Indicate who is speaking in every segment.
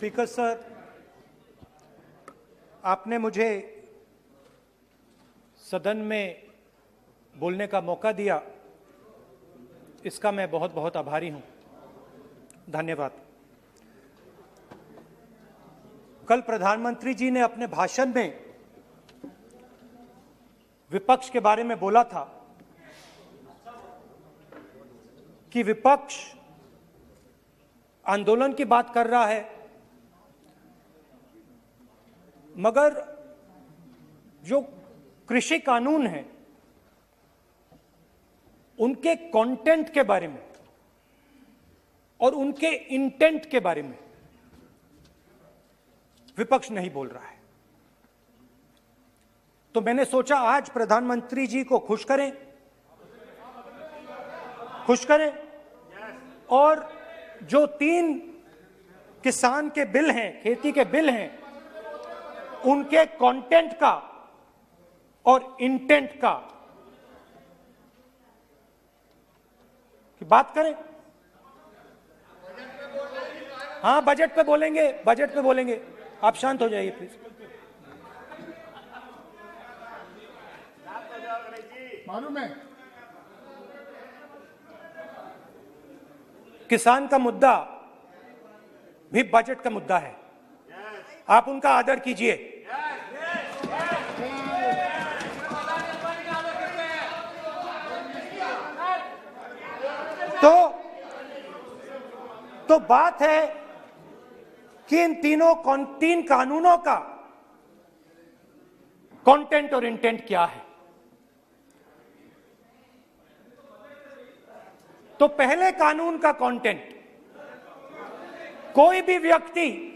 Speaker 1: Speaker sir, आपने मुझे सदन में बोलने का मौका दिया, इसका मैं बहुत बहुत आभारी हूं। धन्यवाद। कल प्रधानमंत्री जी ने अपने भाषण में विपक्ष के बारे में बोला था कि विपक्ष आंदोलन की बात कर रहा है, मगर जो कृषि कानून है उनके कंटेंट के बारे में और उनके इंटेंट के बारे में विपक्ष नहीं बोल रहा है। तो मैंने सोचा आज प्रधानमंत्री जी को खुश करें और जो 3 किसान के बिल हैं, खेती के बिल हैं, उनके कंटेंट का और इंटेंट का की बात करें। हाँ, बजट पे बोलेंगे। आप शांत हो जाइए प्लीज।
Speaker 2: मालूम है
Speaker 1: किसान का मुद्दा भी बजट का मुद्दा है, आप उनका आदर कीजिए। तो बात है कि इन 3 कानूनों का कंटेंट और इंटेंट क्या है। तो पहले कानून का कंटेंट, कोई भी व्यक्ति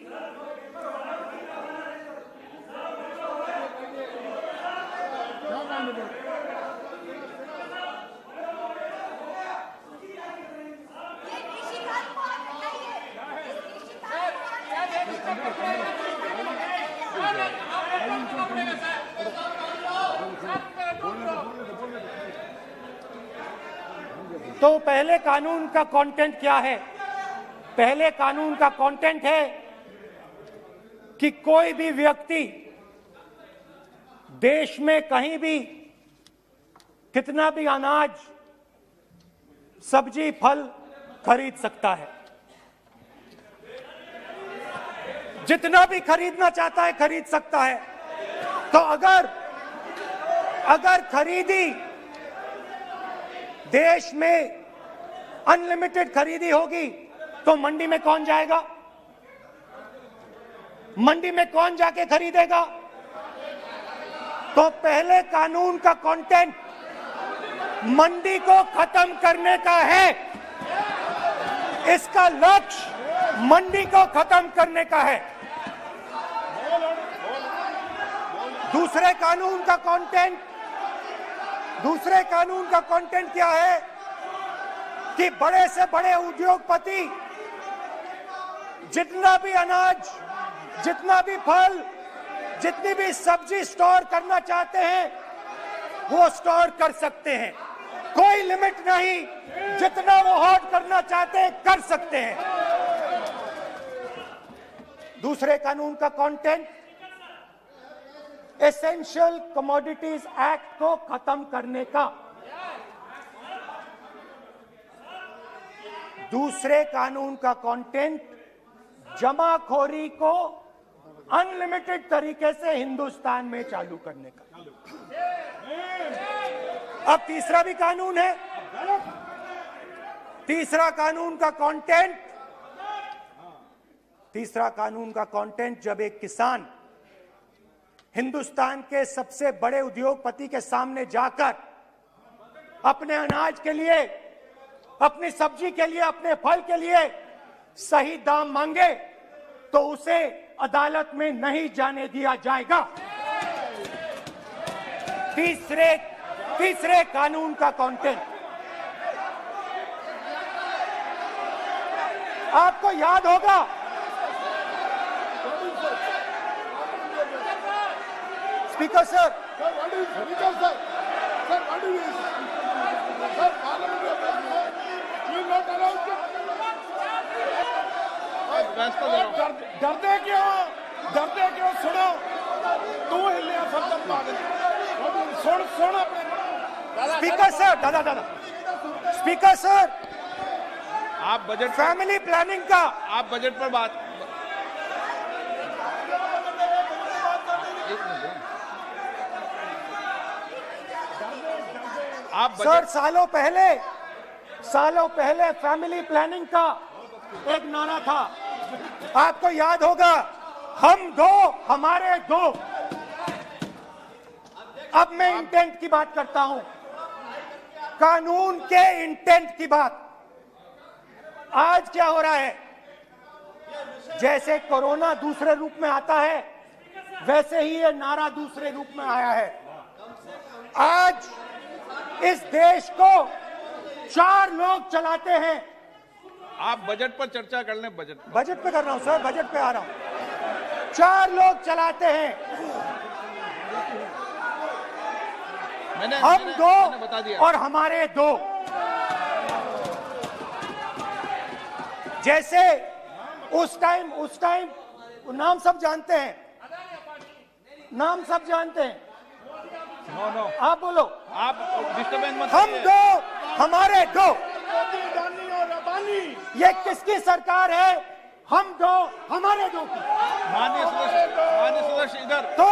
Speaker 1: तो पहले कानून का कंटेंट क्या है? पहले कानून का कंटेंट है कि कोई भी व्यक्ति देश में कहीं भी कितना भी अनाज, सब्जी, फल खरीद सकता है, जितना भी खरीदना चाहता है खरीद सकता है। तो अगर खरीदी देश में अनलिमिटेड खरीदी होगी तो मंडी में कौन जाएगा? मंडी में कौन जाके खरीदेगा? तो पहले कानून का कंटेंट मंडी को खत्म करने का है। इसका लक्ष्य मंडी को खत्म करने का है। दूसरे कानून का कंटेंट क्या है कि बड़े से बड़े उद्योगपति जितना भी अनाज, जितना भी फल, जितनी भी सब्जी स्टोर करना चाहते हैं वो स्टोर कर सकते हैं, कोई लिमिट नहीं, जितना वो होल्ड करना चाहते हैं कर सकते हैं। दूसरे कानून का कंटेंट एसेंशियल कमोडिटीज एक्ट को खत्म करने का। दूसरे कानून का कंटेंट जमाखोरी को अनलिमिटेड तरीके से हिंदुस्तान में चालू करने का। अब तीसरा भी कानून है। तीसरा कानून का कंटेंट जब एक किसान हिंदुस्तान के सबसे बड़े उद्योगपति के सामने जाकर अपने अनाज के लिए, अपनी सब्जी के लिए, अपने फल के लिए सही दाम मांगे तो उसे अदालत में नहीं जाने दिया जाएगा। तीसरे कानून का कंटेंट आपको याद होगा, स्पीकर सर,
Speaker 2: Sir, फैसला दे रहा हूं।
Speaker 3: डरते क्यों सुनो तू हिलिया सब पागल सुन अपने
Speaker 1: स्पीकर सर, दादा स्पीकर सर,
Speaker 2: आप बजट
Speaker 1: फैमिली प्लानिंग का
Speaker 2: आप बजट पर बात आप
Speaker 1: सर,
Speaker 2: बजट
Speaker 1: सालों पहले फैमिली प्लानिंग का एक नारा था, आपको याद होगा, हम दो हमारे दो। अब मैं इंटेंट की बात करता हूं, कानून के इंटेंट की बात। आज क्या हो रहा है, जैसे कोरोना दूसरे रूप में आता है, वैसे ही ये नारा दूसरे रूप में आया है। आज इस देश को 4 लोग चलाते हैं।
Speaker 2: आप बजट पर चर्चा कर लें।
Speaker 1: बजट पे कर रहा हूं सर, बजट पे आ रहा हूं। 4 लोग चलाते हैं, हम दो
Speaker 2: बता दिया।
Speaker 1: और हमारे दो। जैसे उस टाइम नाम सब जानते हैं,
Speaker 2: नो
Speaker 1: आप बोलो।
Speaker 2: आप डिस्टर्बेंस मत
Speaker 1: हम
Speaker 2: करिए।
Speaker 1: दो हमारे दो, ये किसकी सरकार है? हम दो हमारे दो की।
Speaker 2: माननीय सदस्य इधर।
Speaker 1: तो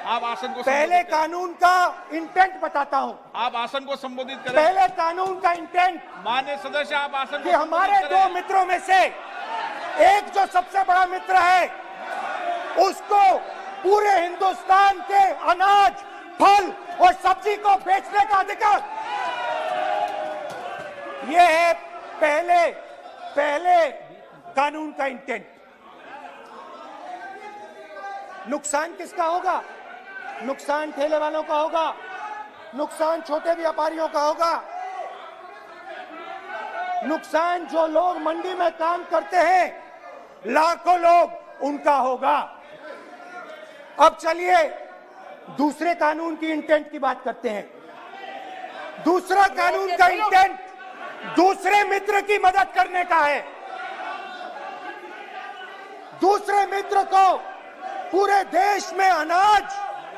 Speaker 2: आप आसन को
Speaker 1: पहले
Speaker 2: संबोधित करें।
Speaker 1: कानून का इंटेंट बताता हूं।
Speaker 2: आप आसन को संबोधित करें।
Speaker 1: पहले कानून का इंटेंट
Speaker 2: माननीय सदस्य, आप आसन
Speaker 1: कि
Speaker 2: को
Speaker 1: हमारे
Speaker 2: संबोधित
Speaker 1: दो
Speaker 2: करें।
Speaker 1: मित्रों में से एक जो सबसे बड़ा मित्र है, उसको पूरे हिंदुस्तान के अनाज, फल और सब्जी को बेचने का अधिकार। यह है पहले कानून का इंटेंट। नुकसान किसका होगा? नुकसान ठेले वालों का होगा, नुकसान छोटे व्यापारियों का होगा, नुकसान जो लोग मंडी में काम करते हैं, लाखों लोग, उनका होगा। अब चलिए दूसरे कानून की इंटेंट की बात करते हैं। दूसरा कानून का इंटेंट दूसरे मित्र की मदद करने का है। दूसरे मित्र को पूरे देश में अनाज,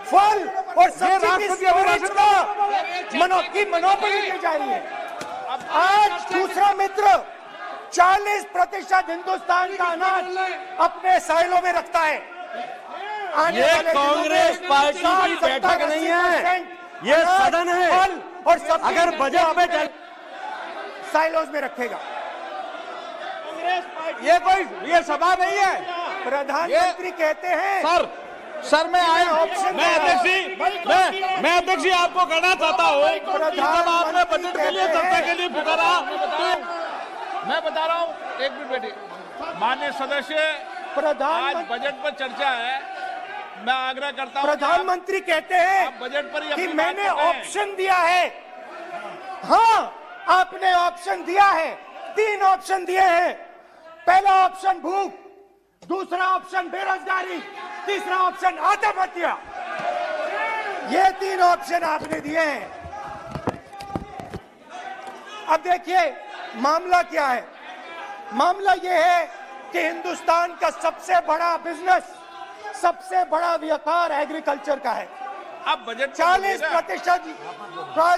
Speaker 1: फल और सब्जी की स्टोरेज की मोनोपोली दी जा रही है। आज दूसरा मित्र 40% हिंदुस्तान का अनाज अपने साइलों में रखता है।
Speaker 4: ये कांग्रेस पार्टी की बैठक नहीं है, ये सदन है।
Speaker 1: फल और सब्जी
Speaker 4: अगर बजट पे चल
Speaker 1: साइलोज में रखेगा।
Speaker 4: ये सभा नहीं है।
Speaker 1: प्रधानमंत्री कहते हैं
Speaker 4: सर मैं अध्यक्ष जी आपको कहना चाहता हूँ, जब आपने बजट के लिए चर्चा के लिए पुकारा तो
Speaker 2: मैं बता रहा हूँ, एक मिनट बैठिए। माननीय सदस्य, आज बजट पर चर्चा है, मैं आग्रह करता हूँ।
Speaker 1: प्रधानमंत्री कहते हैं
Speaker 2: बजट पर
Speaker 1: कि मैंने ऑप्शन दिया है। हाँ, आपने ऑप्शन दिया है, 3 ऑप्शन दिए हैं। पहला ऑप्शन भूख, दूसरा ऑप्शन बेरोजगारी, तीसरा ऑप्शन आत्महत्या। ये 3 ऑप्शन आपने दिए हैं। अब देखिए मामला क्या है। मामला ये है कि हिंदुस्तान का सबसे बड़ा बिजनेस, सबसे बड़ा व्यापार एग्रीकल्चर का है।
Speaker 2: अब बजट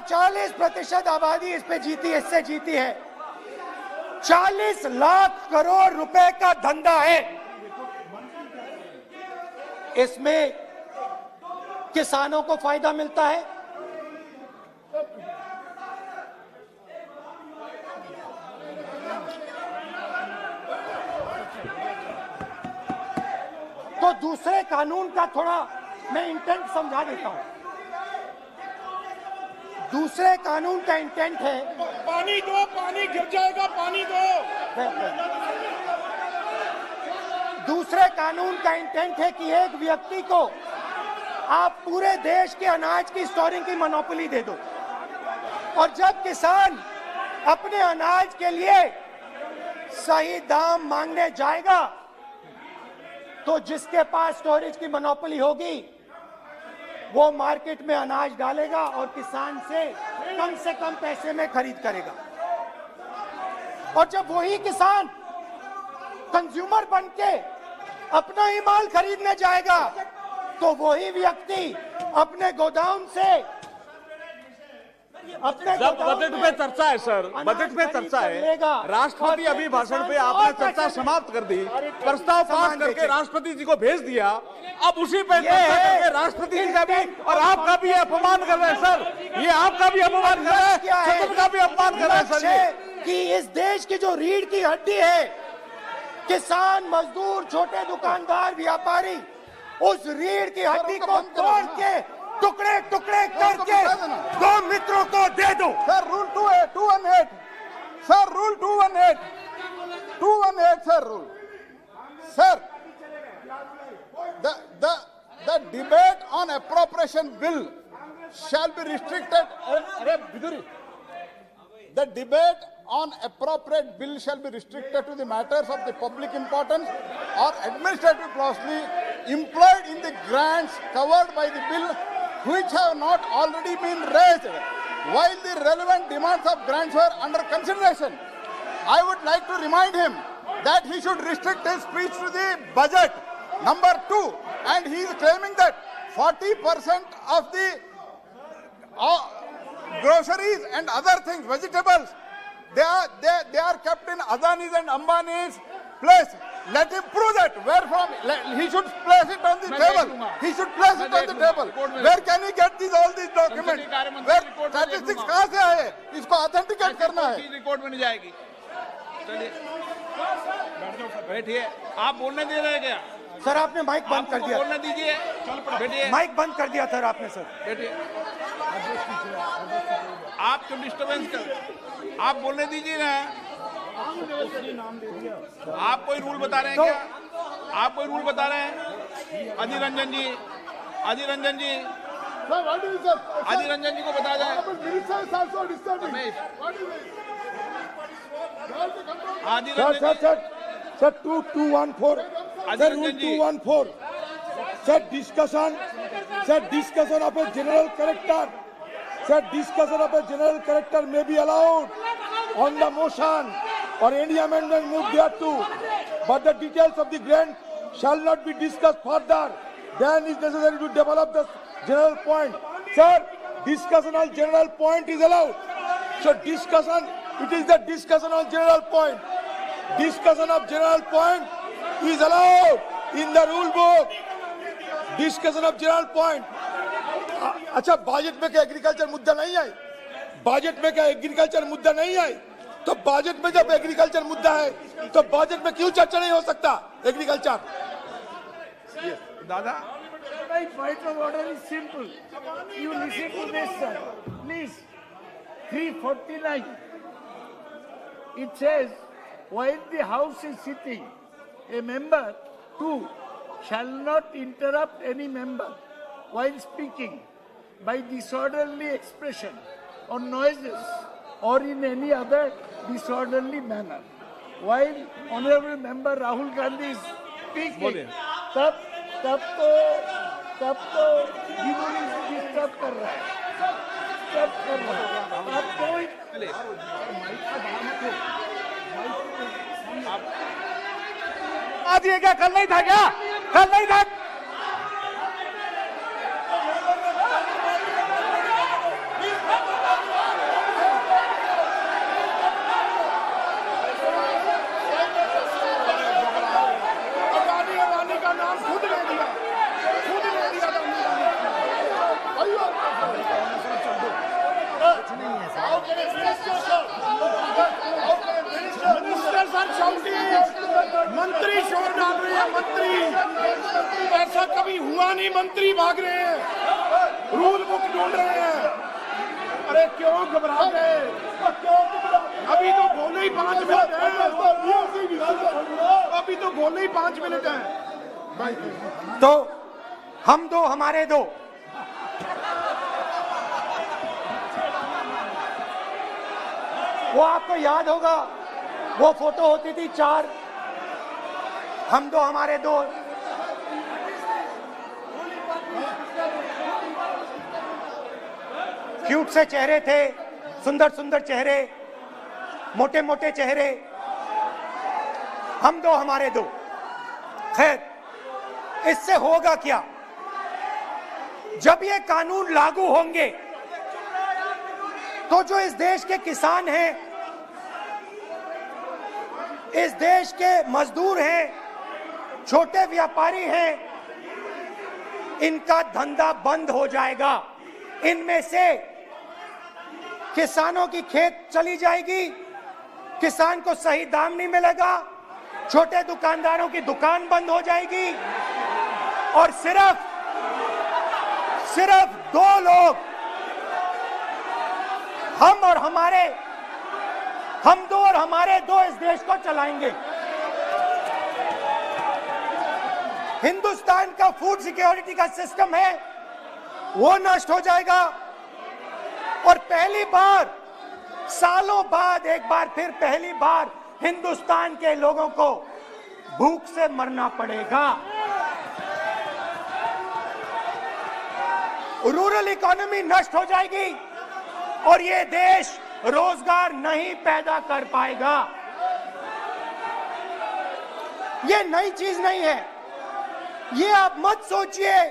Speaker 1: 40% आबादी इस पे जीती है, इससे जीती है। 40 लाख करोड़ रुपए का धंधा है। इसमें किसानों को फायदा मिलता है, तो दूसरे कानून का थोड़ा मैं इंटेंट समझा देता हूं। दूसरे कानून का इंटेंट है,
Speaker 3: पानी दो, पानी गिर जाएगा, पानी दो।
Speaker 1: दूसरे कानून का इंटेंट है कि एक व्यक्ति को आप पूरे देश के अनाज की स्टोरिंग की मोनोपोली दे दो, और जब किसान अपने अनाज के लिए सही दाम मांगने जाएगा, तो जिसके पास स्टोरेज की मोनोपोली होगी वो मार्केट में अनाज डालेगा और किसान से कम पैसे में खरीद करेगा। और जब वही किसान कंज्यूमर बन के अपना ही माल खरीदने जाएगा तो वही व्यक्ति अपने गोदाम से
Speaker 4: जब बजट पे चर्चा है सर, बजट पे चर्चा है, राष्ट्रपति अभी भाषण पे आपने चर्चा समाप्त कर दी, प्रस्ताव पास करके राष्ट्रपति जी को भेज दिया, अब उसी पे चर्चा करके राष्ट्रपति जी का भी और आपका भी अपमान कर रहे हैं सर, ये आपका भी अपमान कर रहे हैं, सदन का भी अपमान कर रहे हैं सर।
Speaker 1: कि इस देश की जो रीढ़ की हड्डी है, किसान, मजदूर, छोटे दुकानदार, व्यापारी, उस रीढ़ की हड्डी को तोड़ के टुकड़े टुकड़े करके दो मित्रों को दे दो।
Speaker 3: Sir rule 218 sir, rule 218 sir, rule sir, the debate on appropriation bill shall be restricted. The debate on appropriate bill shall be restricted to the matters of the public importance or administrative clausely employed in the grants covered by the bill which have not already been raised while the relevant demands of grants were under consideration. I would like to remind him that he should restrict his speech to the budget. Number 2, and he is claiming that 40% of the groceries and other things, vegetables, they are kept in Adani's and Ambani's place. Let him prove that. Where from? He should place it on the table. He should place it on the table. Where can he get all these documents? Where statistics कहाँ से आए? इसको authenticate करना है.
Speaker 2: Record में नहीं जाएगी. चलिए बैठिए. आप बोलने दे रहे हैं क्या?
Speaker 1: सर आपने माइक बंद कर दिया.
Speaker 2: बोलने दीजिए. बैठिए.
Speaker 1: माइक बंद कर दिया सर आपने. सर
Speaker 2: बैठिए. आप क्यों डिस्टर्बेंस कर? आप बोलने दीजिए ना. आप कोई रूल बता रहे हैं क्या? आप कोई रूल बता रहे हैं? अधीर रंजन जी, अधीर रंजन जी, अधीर रंजन जी को बता जाए. अधीर रंजन जी.
Speaker 3: Sir, 2214. Sir, rule 214. Sir, discussion of a general character. Sir, discussion of a general character may be allowed on the motion or any amendment moved thereto, but the details of the grant shall not be discussed further. Then is necessary to develop the general point. Sir, discussion on general point is allowed. So discussion, it is the discussion on general point. Discussion of general point is allowed in the rule book. Discussion of general point. अच्छा, budget में क्या agriculture मुद्दा नहीं है? Budget में क्या agriculture मुद्दा नहीं है? तो बजट में जब एग्रीकल्चर मुद्दा है तो बजट में क्यों चर्चा नहीं हो सकता एग्रीकल्चर?
Speaker 2: दादा,
Speaker 5: My point of order is simple. You listen to this, sir. Please. 349. It says, while the House is sitting, a member, 2, shall not interrupt any member while speaking by disorderly expression or noises or in any other disorderly manner. While Honorable Member Rahul Gandhi is speaking, तब तो disturb कर रहा है. अब कोई
Speaker 4: आज ये क्या कल नहीं था क्या? कल नहीं था.
Speaker 3: अडानी का नाम खुद ले दिया. मंत्री शोर डाल रहे हैं. मंत्री, ऐसा कभी हुआ नहीं. मंत्री भाग रहे हैं, रूल बुक ढूंढ रहे हैं. अरे क्यों घबरा गए? अभी तो बोले ही 5 मिनट है. अभी तो बोले ही 5 मिनट है.
Speaker 1: तो हम दो हमारे दो. वो आपको याद होगा, वो फोटो होती थी 4, हम दो हमारे दो. क्यूट से चेहरे थे, सुंदर सुंदर चेहरे, मोटे मोटे चेहरे. हम दो हमारे दो। खैर, इससे होगा क्या? जब ये कानून लागू होंगे तो जो इस देश के किसान हैं, इस देश के मजदूर हैं, छोटे व्यापारी हैं, इनका धंधा बंद हो जाएगा। इनमें से किसानों की खेत चली जाएगी, किसान को सही दाम नहीं मिलेगा, छोटे दुकानदारों की दुकान बंद हो जाएगी और सिर्फ दो लोग, हम दो और हमारे दो इस देश को चलाएंगे। हिंदुस्तान का फूड सिक्योरिटी का सिस्टम है वो नष्ट हो जाएगा और पहली बार सालों बाद एक बार फिर पहली बार हिंदुस्तान के लोगों को भूख से मरना पड़ेगा। रूरल इकोनॉमी नष्ट हो जाएगी और ये देश रोजगार नहीं पैदा कर पाएगा। ये नई चीज नहीं है, ये आप मत सोचिए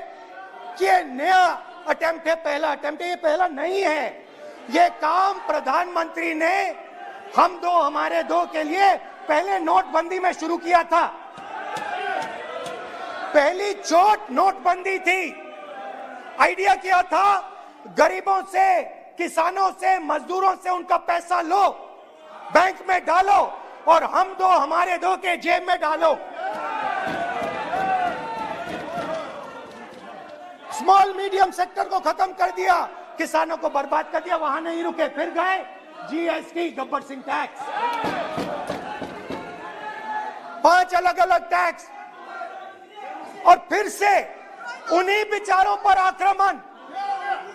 Speaker 1: कि ये नया अटेम्प्ट है, पहला अटेम्प्ट है। ये पहला नहीं है, ये काम प्रधानमंत्री ने हम दो हमारे दो के लिए पहले नोटबंदी में शुरू किया था। पहली चोट नोटबंदी थी। आइडिया क्या था? गरीबों से, किसानों से, मजदूरों से उनका पैसा लो, बैंक में डालो और हम दो हमारे दो के जेब में डालो। स्मॉल मीडियम सेक्टर को खत्म कर दिया, किसानों को बर्बाद कर दिया। वहां नहीं रुके, फिर गए जीएसटी, गब्बर सिंह टैक्स, 5 अलग अलग टैक्स और फिर से उन्हीं बेचारों पर आक्रमण,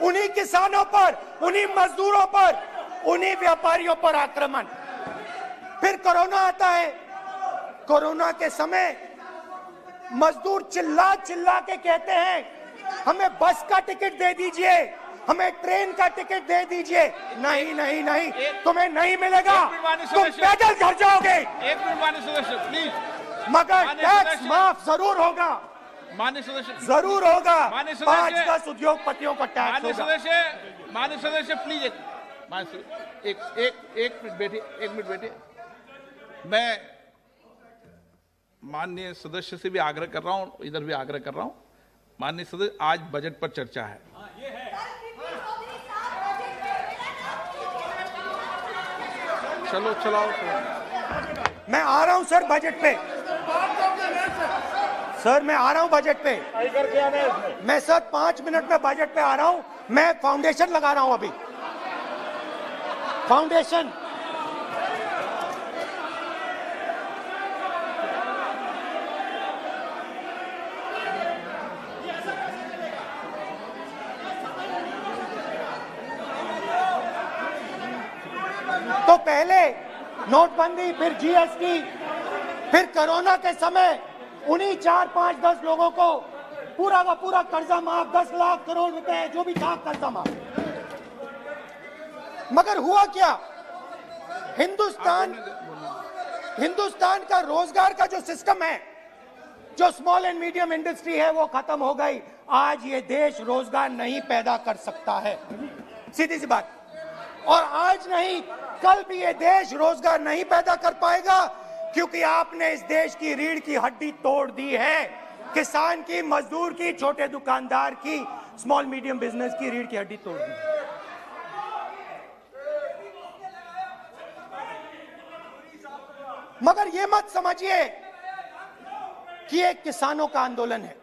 Speaker 1: उन्हीं किसानों पर, उन्हीं मजदूरों पर, उन्हीं व्यापारियों पर आक्रमण। फिर कोरोना आता है। कोरोना के समय मजदूर चिल्ला चिल्ला के कहते हैं हमें बस का टिकट दे दीजिए, हमें ट्रेन का टिकट दे दीजिए। नहीं नहीं नहीं, तुम्हें नहीं मिलेगा, तुम पैदल घर जाओगे।
Speaker 2: एक मिनट माननीय सदस्य प्लीज।
Speaker 1: मगर टैक्स माफ जरूर होगा,
Speaker 2: माननीय सदस्य
Speaker 1: जरूर होगा।
Speaker 2: माननीय सदस्य,
Speaker 1: 5-10 उद्योगपतियों को टैक्स
Speaker 2: माननीय
Speaker 1: होगा।
Speaker 2: सदस्य प्लीज एक मिनट बैठिए। मैं माननीय सदस्य से भी आग्रह कर रहा हूं, इधर भी आग्रह कर रहा हूं। माननीय सदस्य, आज बजट पर चर्चा है। चलो चलाओ।
Speaker 1: मैं आ रहा हूं सर बजट पे। सर मैं आ रहा हूं बजट पे। मैं सर 5 मिनट में बजट पे आ रहा हूं। मैं फाउंडेशन लगा रहा हूं अभी, फाउंडेशन। तो पहले नोटबंदी, फिर जीएसटी, फिर कोरोना के समय उन्हीं 4, 5, 10 लोगों को पूरा का पूरा कर्जा माफ, 10 लाख करोड़ रुपए जो भी था कर्जा माफ। मगर हुआ क्या? हिंदुस्तान का रोजगार का जो सिस्टम है, जो स्मॉल एंड मीडियम इंडस्ट्री है, वो खत्म हो गई। आज ये देश रोजगार नहीं पैदा कर सकता है, सीधी सी बात। और आज नहीं, कल भी ये देश रोजगार नहीं पैदा कर पाएगा, क्योंकि आपने इस देश की रीढ़ की हड्डी तोड़ दी है। किसान की, मजदूर की, छोटे दुकानदार की, स्मॉल मीडियम बिजनेस की रीढ़ की हड्डी तोड़ दी। मगर ये मत समझिए कि ये किसानों का आंदोलन है।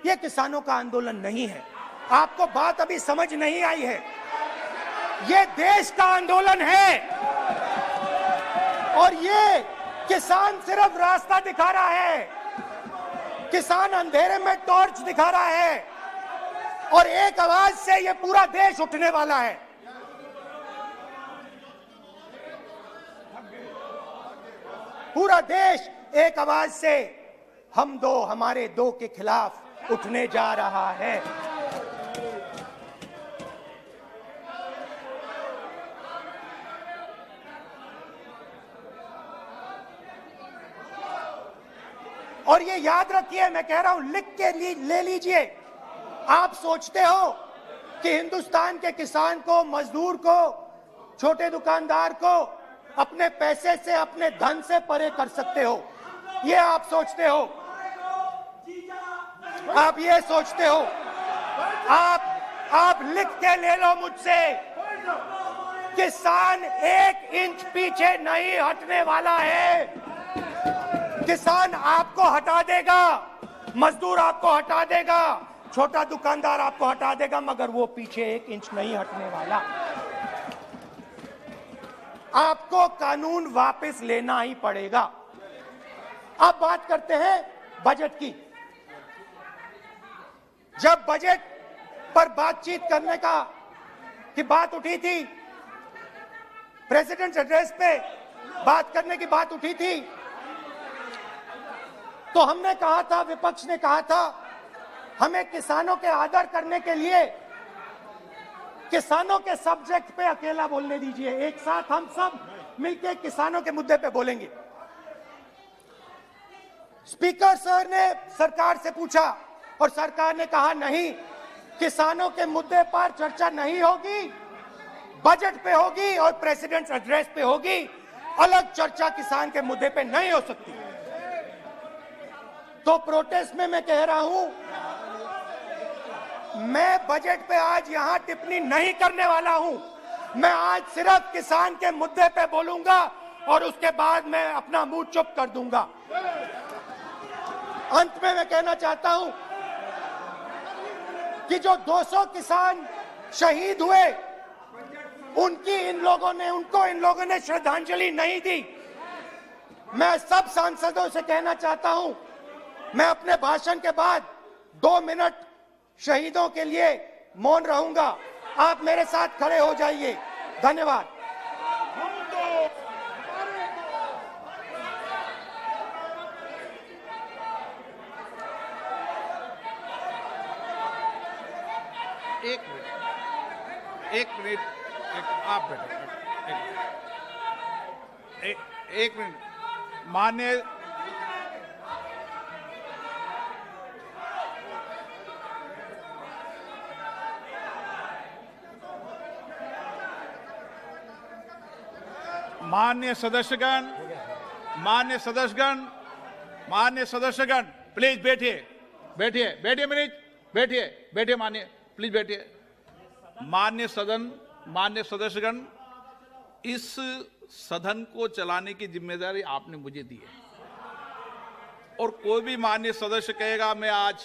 Speaker 1: ये किसानों का आंदोलन नहीं है। आपको बात अभी समझ नहीं आई है। ये देश का आंदोलन है और ये किसान सिर्फ रास्ता दिखा रहा है। किसान अंधेरे में टॉर्च दिखा रहा है और एक आवाज से ये पूरा देश उठने वाला है। पूरा देश एक आवाज से हम दो हमारे दो के खिलाफ उठने जा रहा है। और ये याद रखिए, मैं कह रहा हूं, लिख के ले लीजिए। आप सोचते हो कि हिंदुस्तान के किसान को, मजदूर को, छोटे दुकानदार को अपने पैसे से, अपने धन से परे कर सकते हो, ये आप सोचते हो। आप ये सोचते हो। आप लिख के ले लो मुझसे, किसान 1 इंच पीछे नहीं हटने वाला है। किसान आपको हटा देगा, मजदूर आपको हटा देगा, छोटा दुकानदार आपको हटा देगा, मगर वो पीछे 1 इंच नहीं हटने वाला। आपको कानून वापस लेना ही पड़ेगा। अब बात करते हैं बजट की। जब बजट पर बातचीत करने की बात उठी थी, प्रेसिडेंट एड्रेस पे बात करने की बात उठी थी, तो हमने कहा था, विपक्ष ने कहा था, हमें किसानों के आदर करने के लिए किसानों के सब्जेक्ट पे अकेला बोलने दीजिए, एक साथ हम सब मिलकर किसानों के मुद्दे पे बोलेंगे। स्पीकर सर ने सरकार से पूछा और सरकार ने कहा नहीं, किसानों के मुद्दे पर चर्चा नहीं होगी, बजट पे होगी और प्रेसिडेंट एड्रेस पे होगी, अलग चर्चा किसान के मुद्दे पे नहीं हो सकती। तो प्रोटेस्ट में मैं कह रहा हूं, मैं बजट पे आज यहां टिप्पणी नहीं करने वाला हूं। मैं आज सिर्फ किसान के मुद्दे पे बोलूंगा और उसके बाद मैं अपना मुंह चुप कर दूंगा। अंत में मैं कहना चाहता हूं कि जो 200 किसान शहीद हुए, उनको इन लोगों ने श्रद्धांजलि नहीं दी। मैं सब सांसदों से कहना चाहता हूं, मैं अपने भाषण के बाद 2 मिनट शहीदों के लिए मौन रहूंगा। आप मेरे साथ खड़े हो जाइए। धन्यवाद।
Speaker 2: एक मिनट, आप बैठे, एक मिनट। मान्य सदस्यगण, प्लीज बैठिए मान्य, प्लीज बैठिए। मान्य सदस्यगण, इस सदन को चलाने की जिम्मेदारी आपने मुझे दी है, और कोई भी मान्य सदस्य कहेगा मैं आज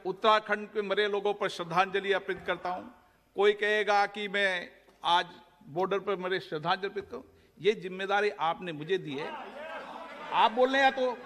Speaker 2: उत्तराखंड के मरे लोगों पर श्रद्धांजलि अर्पित करता हूं, कोई कहेगा कि मैं आज बॉर्डर पर मरे श्रद्धांजलि अर्पित करूं, ये जिम्मेदारी आपने मुझे दी है। आप बोल रहे हैं तो